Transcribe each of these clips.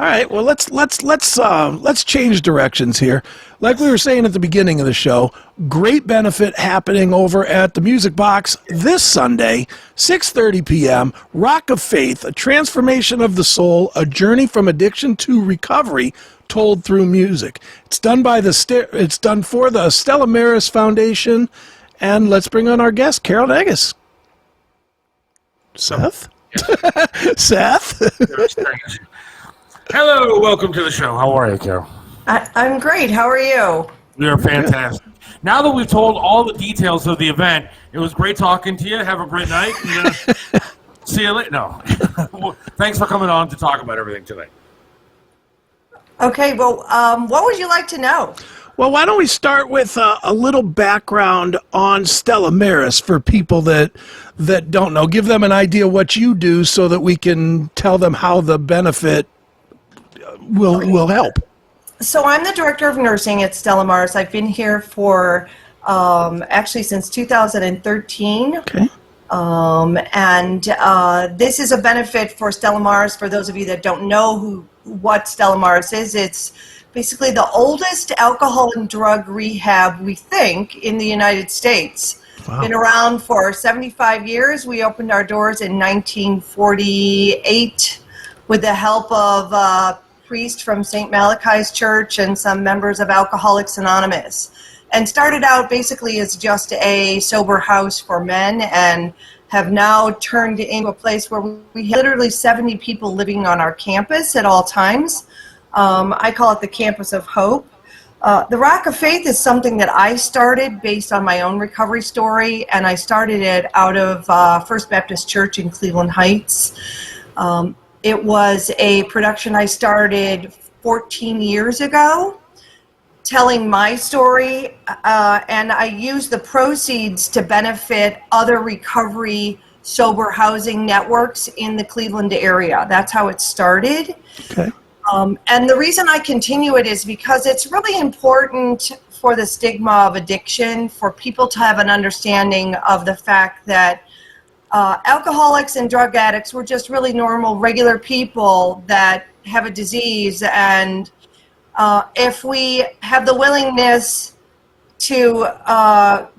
All right, well let's change directions here. Like we were saying at the beginning of the show, great benefit happening over at the Music Box this Sunday, 6:30 p.m. Rock of Faith, a transformation of the soul, a journey from addiction to recovery, told through music. It's done for the Stella Maris Foundation, and let's bring on our guest, Carole Negus. Seth? Seth? Hello, welcome to the show. How are you, Carole? I'm great. How are you? We are fantastic. Now that we've told all the details of the event, it was great talking to you. Have a great night. See you later. No. Well, thanks for coming on to talk about everything today. Okay, well, what would you like to know? Well, why don't we start with a little background on Stella Maris for people that don't know. Give them an idea what you do so that we can tell them how the benefit will help. So I'm the director of nursing at Stella Maris. I've been here for actually since 2013. Okay. This is a benefit for Stella Maris. For those of you that don't know what Stella Maris is, it's basically the oldest alcohol and drug rehab, we think, in the United States. Wow. Been around for 75 years. We opened our doors in 1948 with the help of priest from St. Malachi's Church and some members of Alcoholics Anonymous, and started out basically as just a sober house for men, and have now turned into a place where we have literally 70 people living on our campus at all times. I call it the Campus of Hope. The Rock of Faith is something that I started based on my own recovery story, and I started it out of First Baptist Church in Cleveland Heights. It was a production I started 14 years ago, telling my story, and I used the proceeds to benefit other recovery sober housing networks in the Cleveland area. That's how it started. Okay. And the reason I continue it is because it's really important for the stigma of addiction, for people to have an understanding of the fact that alcoholics and drug addicts were just really normal, regular people that have a disease. And if we have the willingness to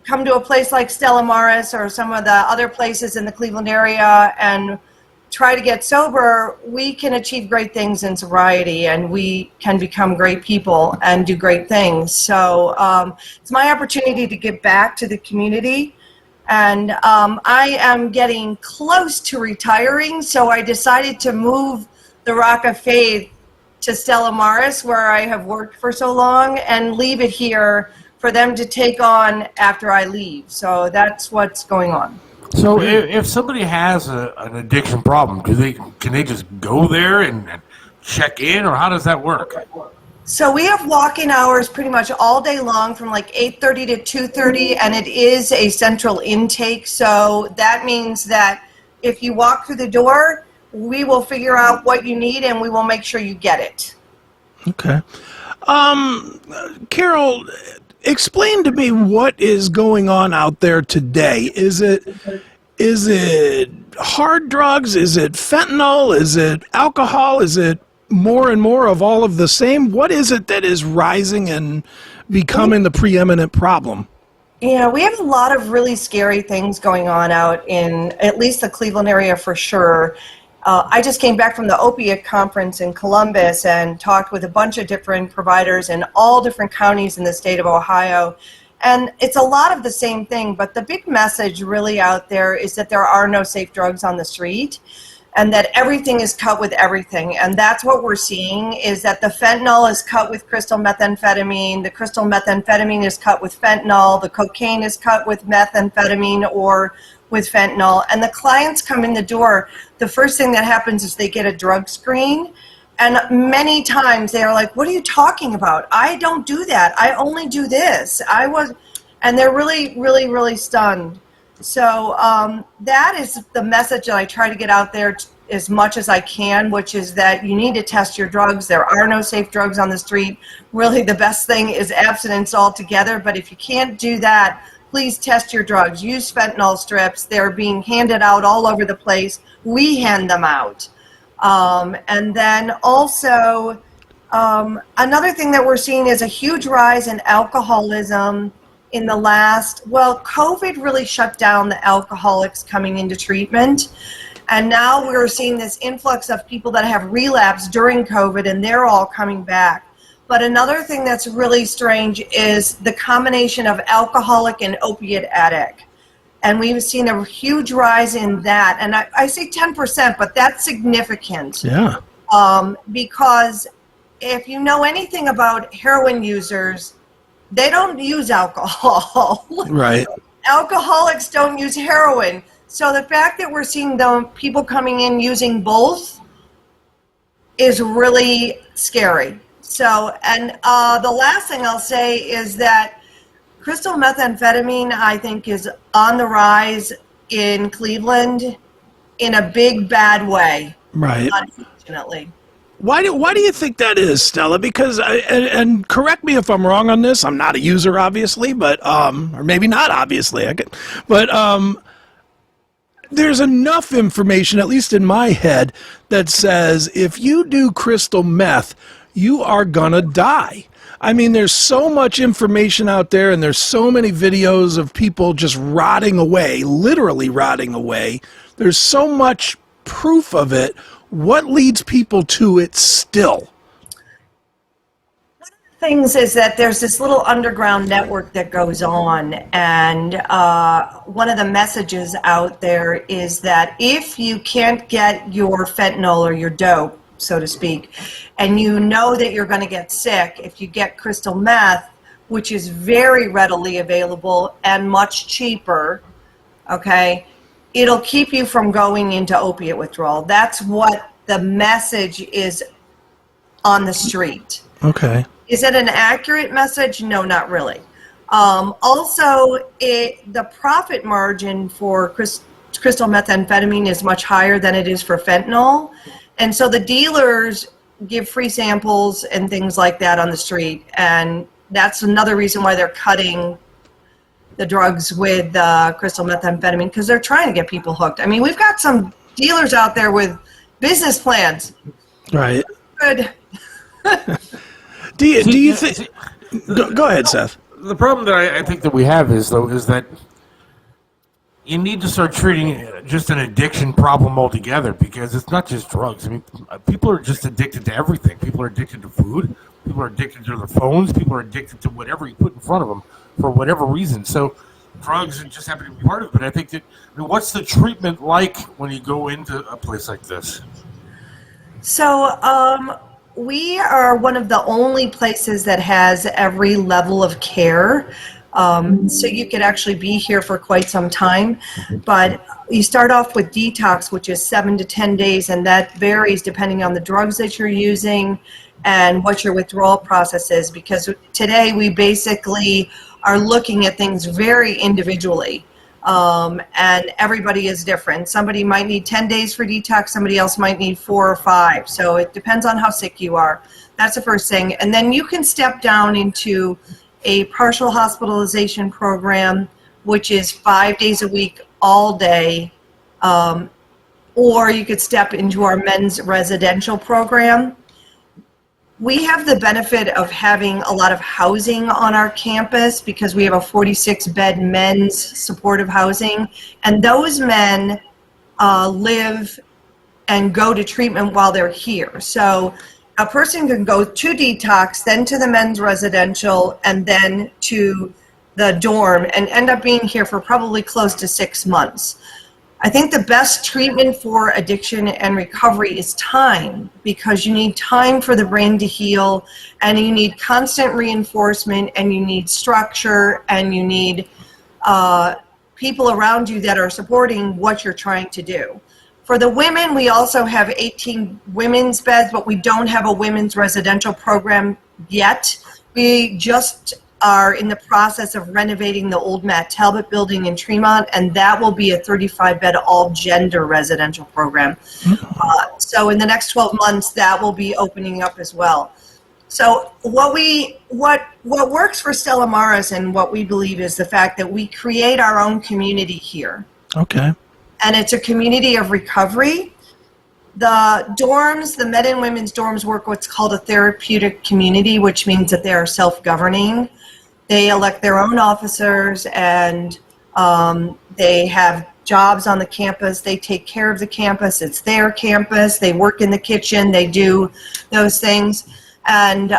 come to a place like Stella Maris or some of the other places in the Cleveland area and try to get sober, we can achieve great things in sobriety, and we can become great people and do great things. So it's my opportunity to give back to the community. And I am getting close to retiring, so I decided to move the Rock of Faith to Stella Maris, where I have worked for so long, and leave it here for them to take on after I leave. So that's what's going on. So if somebody has an addiction problem, can they just go there and check in, or how does that work? So we have walk-in hours pretty much all day long from like 8:30 to 2:30, and it is a central intake. So that means that if you walk through the door, we will figure out what you need and we will make sure you get it. Okay. Carole, explain to me what is going on out there today. Is it hard drugs? Is it fentanyl? Is it alcohol? Is it more and more of all of the same? What is it that is rising and becoming the preeminent problem? Yeah, we have a lot of really scary things going on out in at least the Cleveland area for sure. I just came back from the opiate conference in Columbus and talked with a bunch of different providers in all different counties in the state of Ohio. And it's a lot of the same thing, but the big message really out there is that there are no safe drugs on the street, and that everything is cut with everything. And that's what we're seeing, is that the fentanyl is cut with crystal methamphetamine, the crystal methamphetamine is cut with fentanyl, the cocaine is cut with methamphetamine or with fentanyl. And the clients come in the door, the first thing that happens is they get a drug screen. And many times they are like, what are you talking about? I don't do that. I only do this. And they're really, really, really stunned. So that is the message that I try to get out there as much as I can, which is that you need to test your drugs. There are no safe drugs on the street. Really, the best thing is abstinence altogether. But if you can't do that, please test your drugs. Use fentanyl strips. They're being handed out all over the place. We hand them out. And then also, another thing that we're seeing is a huge rise in alcoholism in the last, COVID really shut down the alcoholics coming into treatment. And now we're seeing this influx of people that have relapsed during COVID, and they're all coming back. But another thing that's really strange is the combination of alcoholic and opiate addict. And we've seen a huge rise in that. And I say 10%, but that's significant. Yeah. Because if you know anything about heroin users, they don't use alcohol. Right. Alcoholics don't use heroin. So the fact that we're seeing the people coming in using both is really scary. So, and the last thing I'll say is that crystal methamphetamine, I think, is on the rise in Cleveland in a big, bad way. Right. Unfortunately. Why do you think that is, Stella? Because and correct me if I'm wrong on this. I'm not a user, obviously, but or maybe not, obviously. There's enough information, at least in my head, that says if you do crystal meth, you are gonna die. I mean, there's so much information out there, and there's so many videos of people just rotting away, literally rotting away. There's so much proof of it. What leads people to it still? One of the things is that there's this little underground network that goes on, and one of the messages out there is that if you can't get your fentanyl or your dope, so to speak, and you know that you're going to get sick, if you get crystal meth, which is very readily available and much cheaper, okay, it'll keep you from going into opiate withdrawal. That's what the message is on the street. Okay. Is it an accurate message? No, not really. Also, the profit margin for crystal methamphetamine is much higher than it is for fentanyl. And so the dealers give free samples and things like that on the street. And that's another reason why they're cutting the drugs with crystal methamphetamine, because they're trying to get people hooked. I mean, we've got some dealers out there with business plans. Right. Good. Do you think? Go ahead, Seth. The problem that I think that we have is that you need to start treating just an addiction problem altogether, because it's not just drugs. I mean, people are just addicted to everything. People are addicted to food. People are addicted to their phones. People are addicted to whatever you put in front of them for whatever reason. So drugs just happen to be part of it. But I think that, what's the treatment like when you go into a place like this? So we are one of the only places that has every level of care. So you could actually be here for quite some time. But you start off with detox, which is 7 to 10 days, and that varies depending on the drugs that you're using and what your withdrawal process is, because today we basically are looking at things very individually, and everybody is different. Somebody might need 10 days for detox, somebody else might need 4 or 5, so it depends on how sick you are. That's the first thing. And then you can step down into a partial hospitalization program, which is 5 days a week, all day, or you could step into our men's residential program. We have the benefit of having a lot of housing on our campus because we have a 46-bed men's supportive housing, and those men live and go to treatment while they're here. So a person can go to detox, then to the men's residential, and then to the dorm, and end up being here for probably close to 6 months. I think the best treatment for addiction and recovery is time, because you need time for the brain to heal, and you need constant reinforcement, and you need structure, and you need people around you that are supporting what you're trying to do. For the women, we also have 18 women's beds, but we don't have a women's residential program yet. We just are in the process of renovating the old Matt Talbot building in Tremont, and that will be a 35-bed all-gender residential program. So in the next 12 months, that will be opening up as well. So what works for Stella Maris and what we believe is the fact that we create our own community here. Okay. And it's a community of recovery. The dorms, the men and women's dorms work what's called a therapeutic community, which means that they are self-governing. They elect their own officers, and they have jobs on the campus. They take care of the campus. It's their campus. They work in the kitchen. They do those things. And,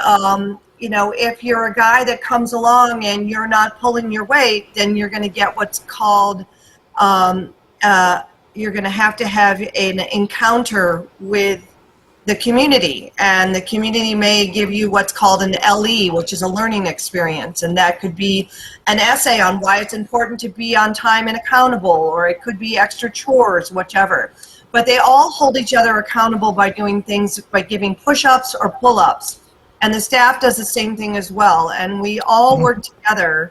if you're a guy that comes along and you're not pulling your weight, then you're going to get what's called you're going to have an encounter with the community, and the community may give you what's called an LE, which is a learning experience, and that could be an essay on why it's important to be on time and accountable, or it could be extra chores, whichever. But they all hold each other accountable by doing things, by giving push-ups or pull-ups, and the staff does the same thing as well, and we all work together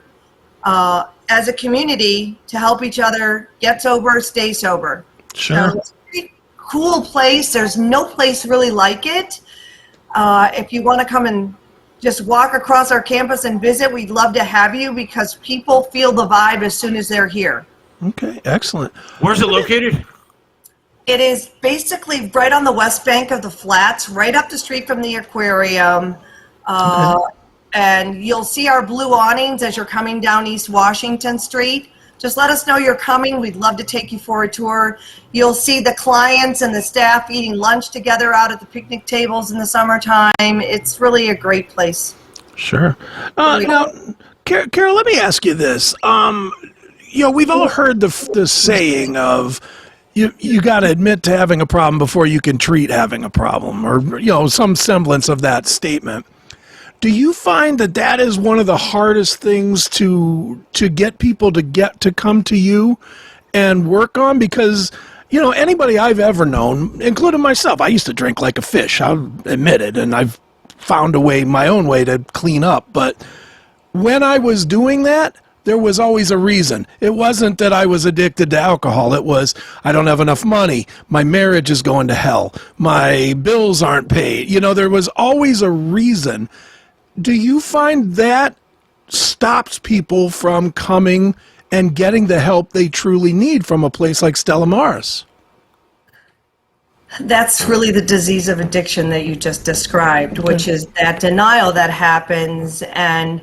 as a community to help each other get sober, stay sober. Sure. So it's a pretty cool place. There's no place really like it. If you want to come and just walk across our campus and visit, we'd love to have you, because people feel the vibe as soon as they're here. Okay, excellent. Where's it located? It is basically right on the west bank of the Flats, right up the street from the aquarium. And you'll see our blue awnings as you're coming down East Washington Street. Just let us know you're coming. We'd love to take you for a tour. You'll see the clients and the staff eating lunch together out at the picnic tables in the summertime. It's really a great place. Sure. Now, Carole, let me ask you this. We've all heard the saying of, you got to admit to having a problem before you can treat having a problem, or, some semblance of that statement. Do you find that is one of the hardest things to get people to come to you and work on? Because, anybody I've ever known, including myself, I used to drink like a fish, I'll admit it, and I've found my own way to clean up. But when I was doing that, there was always a reason. It wasn't that I was addicted to alcohol. It was, I don't have enough money. My marriage is going to hell. My bills aren't paid. There was always a reason. Do you find that stops people from coming and getting the help they truly need from a place like Stella Maris? That's really the disease of addiction that you just described, which is that denial that happens. And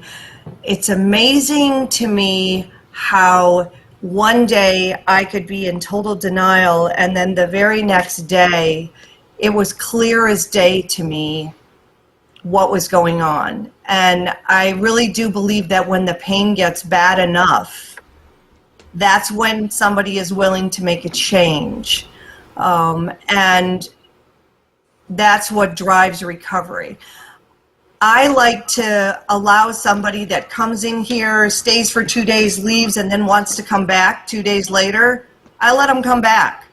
it's amazing to me how one day I could be in total denial, and then the very next day it was clear as day to me what was going on. And I really do believe that when the pain gets bad enough, that's when somebody is willing to make a change. And that's what drives recovery. I like to allow somebody that comes in here, stays for 2 days, leaves, and then wants to come back 2 days later. I let them come back.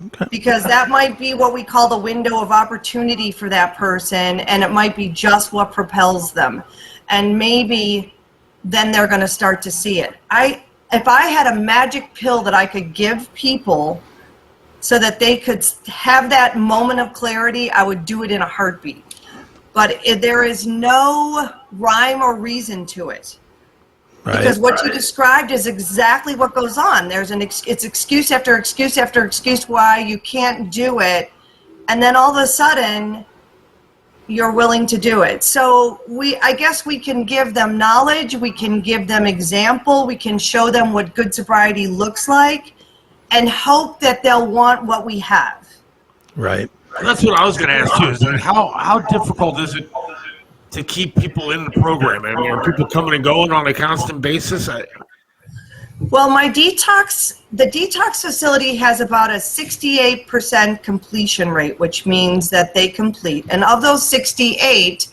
Okay. Because that might be what we call the window of opportunity for that person, and it might be just what propels them. And maybe then they're going to start to see it. If I had a magic pill that I could give people so that they could have that moment of clarity, I would do it in a heartbeat. But there is no rhyme or reason to it. Right, because what you described is exactly what goes on. It's excuse after excuse after excuse why you can't do it, and then all of a sudden you're willing to do it. So I guess we can give them knowledge, we can give them example, we can show them what good sobriety looks like, and hope that they'll want what we have. Right. That's what I was going to ask you. Is that how difficult is it to keep people in the program? I mean, are people coming and going on a constant basis? Well, the detox facility has about a 68% completion rate, which means that they complete. And of those 68%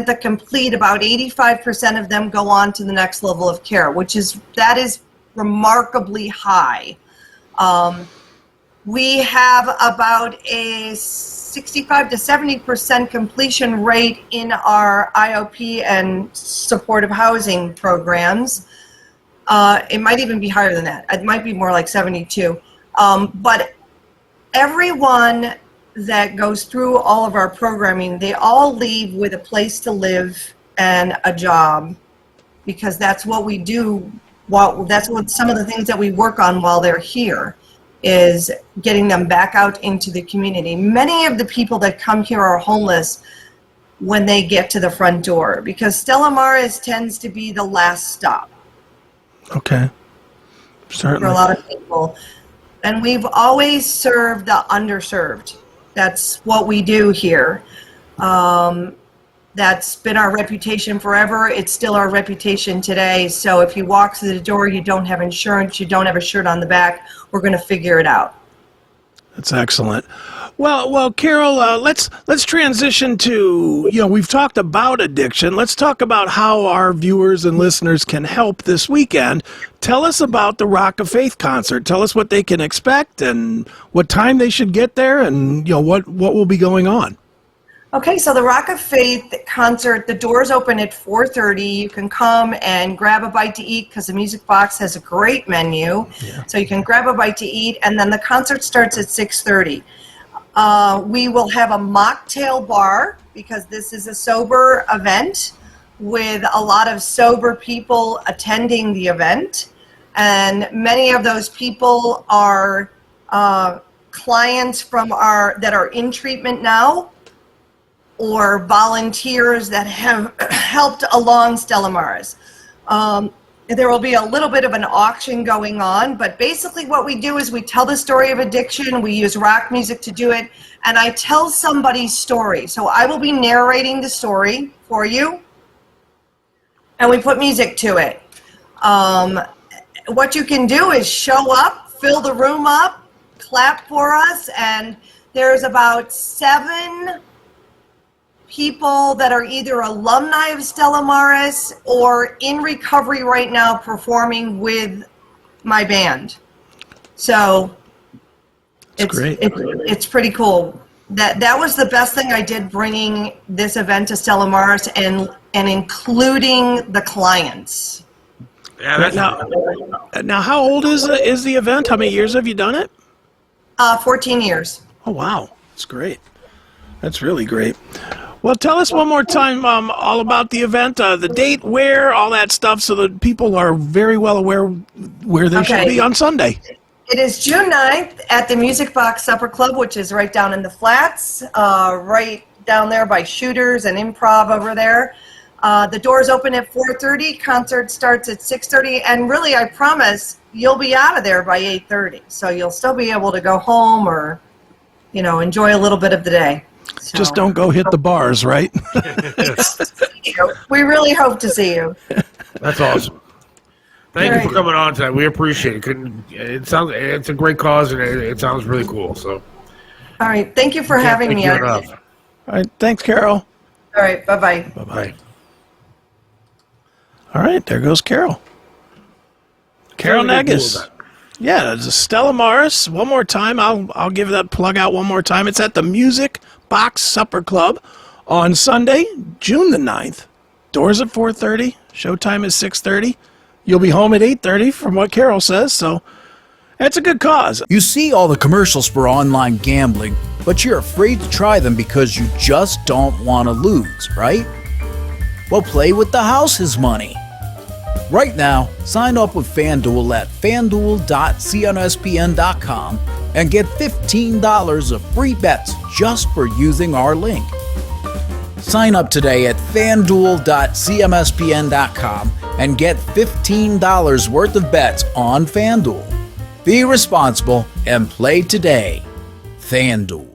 that complete, about 85% of them go on to the next level of care, that is remarkably high. We have about a 65 to 70% completion rate in our IOP and supportive housing programs. It might even be higher than that. It might be more like 72. But everyone that goes through all of our programming, they all leave with a place to live and a job, because that's what we do. That's what some of the things that we work on while they're here. is getting them back out into the community. Many of the people that come here are homeless when they get to the front door, because Stella Maris tends to be the last stop. Okay. For Certainly. a lot of people. And we've always served the underserved. That's what we do here. That's been our reputation forever. It's still our reputation today. So if you walk through the door, you don't have insurance, you don't have a shirt on the back, we're going to figure it out. That's excellent. Well, Carole, let's transition to, we've talked about addiction. Let's talk about how our viewers and listeners can help this weekend. Tell us about the Rock of Faith concert. Tell us what they can expect and what time they should get there, and what will be going on. Okay, so the Rock of Faith concert, the doors open at 4:30. You can come and grab a bite to eat because the Music Box has a great menu. Yeah. So you can grab a bite to eat, and then the concert starts at 6:30. We will have a mocktail bar because this is a sober event with a lot of sober people attending the event. And many of those people are clients from that are in treatment now, or volunteers that have helped along Stella Maris. There will be a little bit of an auction going on, but basically what we do is we tell the story of addiction, we use rock music to do it, and I tell somebody's story. So I will be narrating the story for you, and we put music to it. What you can do is show up, fill the room up, clap for us, and there's about 7 people that are either alumni of Stella Maris or in recovery right now performing with my band. So it's pretty cool. That was the best thing I did, bringing this event to Stella Maris and including the clients. Yeah, that's now how old is the event? How many years have you done it? 14 years. Oh, wow. That's great. That's really great. Well, tell us one more time all about the event, the date, where, all that stuff, so that people are very well aware where they should be on Sunday. It is June 9th at the Music Box Supper Club, which is right down in the Flats, right down there by Shooters and Improv over there. The doors open at 4:30, concert starts at 6:30, and really, I promise, you'll be out of there by 8:30. So you'll still be able to go home or, enjoy a little bit of the day. So, just don't go hit the bars, right? We really hope to see you. That's awesome. Thank you for coming on tonight. We appreciate it. It's a great cause, and it sounds really cool. So, all right. Thank you for having me. All right. Thanks, Carole. All right. Bye-bye. Bye-bye. All right. There goes Carole. Carole Negus. Yeah, it's Stella Maris. One more time, I'll give that plug out one more time. It's at the Music Box Supper Club on Sunday, June the 9th. Doors at 4:30. Showtime is 6:30. You'll be home at 8:30 from what Carole says, so that's a good cause. You see all the commercials for online gambling, but you're afraid to try them because you just don't want to lose, right? Well, play with the house's money. Right now, sign up with FanDuel at fanduel.cnspn.com and get $15 of free bets just for using our link. Sign up today at fanduel.cmspn.com and get $15 worth of bets on FanDuel. Be responsible and play today. FanDuel.